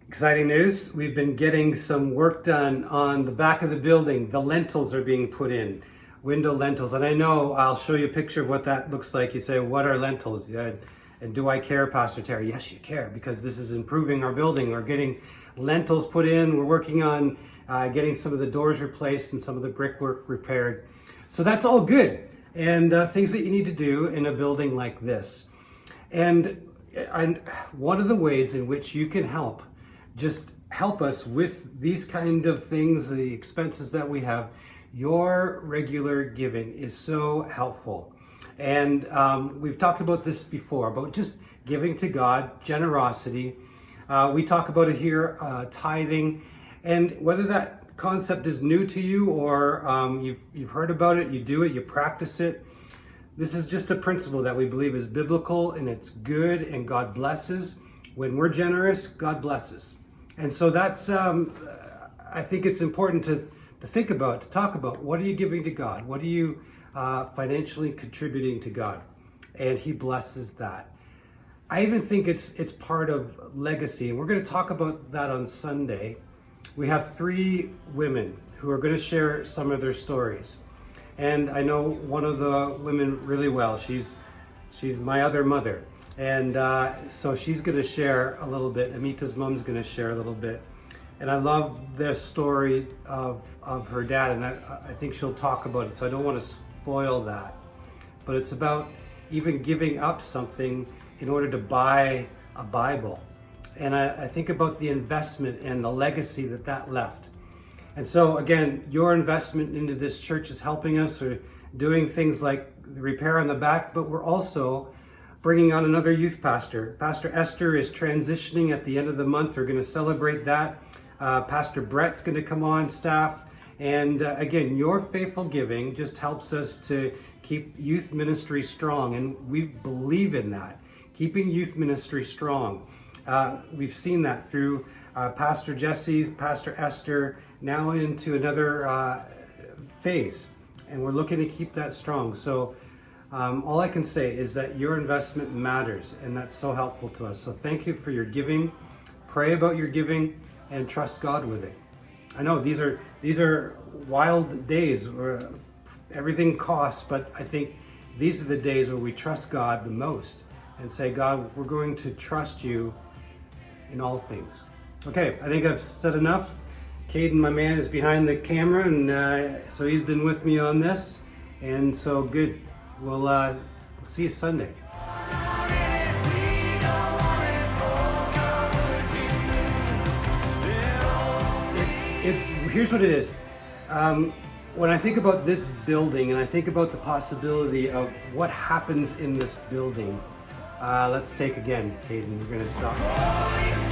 Exciting news. We've been getting some work done on the back of the building. The lintels are being put in, window lentils. And I know I'll show you a picture of what that looks like. You say, what are lentils? And do I care, Pastor Terry? Yes, you care, because this is improving our building. We're getting lentils put in. We're working on getting some of the doors replaced and some of the brickwork repaired. So that's all good. And things that you need to do in a building like this. And one of the ways in which you can help us with these kind of things, the expenses that we have, your regular giving is so helpful. And we've talked about this before, about just giving to God, generosity. We talk about it here, tithing, and whether that concept is new to you or you've heard about it, you do it, you practice it. This is just a principle that we believe is biblical and it's good, and God blesses. When we're generous, God blesses. And so that's, I think it's important to think about, to talk about, what are you giving to God? What are you financially contributing to God? And He blesses that. I even think it's part of legacy, and we're going to talk about that on Sunday. We have 3 women who are going to share some of their stories. And I know one of the women really well. She's my other mother. And so she's going to share a little bit. Amita's mom's going to share a little bit. And I love the story of her dad, and I think she'll talk about it, so I don't want to spoil that. But it's about even giving up something in order to buy a Bible. And I think about the investment and the legacy that left. And so again, your investment into this church is helping us. We're doing things like the repair on the back, but we're also bringing on another youth pastor. Pastor Esther is transitioning at the end of the month. We're going to celebrate that. Pastor Brett's going to come on staff. And again, your faithful giving just helps us to keep youth ministry strong. And we believe in that, keeping youth ministry strong. We've seen that through Pastor Jesse, Pastor Esther, now into another phase. And we're looking to keep that strong. So all I can say is that your investment matters, and that's so helpful to us. So thank you for your giving. Pray about your giving and trust God with it. I know these are wild days where everything costs, but I think these are the days where we trust God the most and say, God, we're going to trust you in all things. Okay, I think I've said enough. Caden, my man, is behind the camera, and so he's been with me on this, and so good. We'll see you Sunday. Here's what it is. When I think about this building and I think about the possibility of what happens in this building, let's take again, Caden. We're going to stop.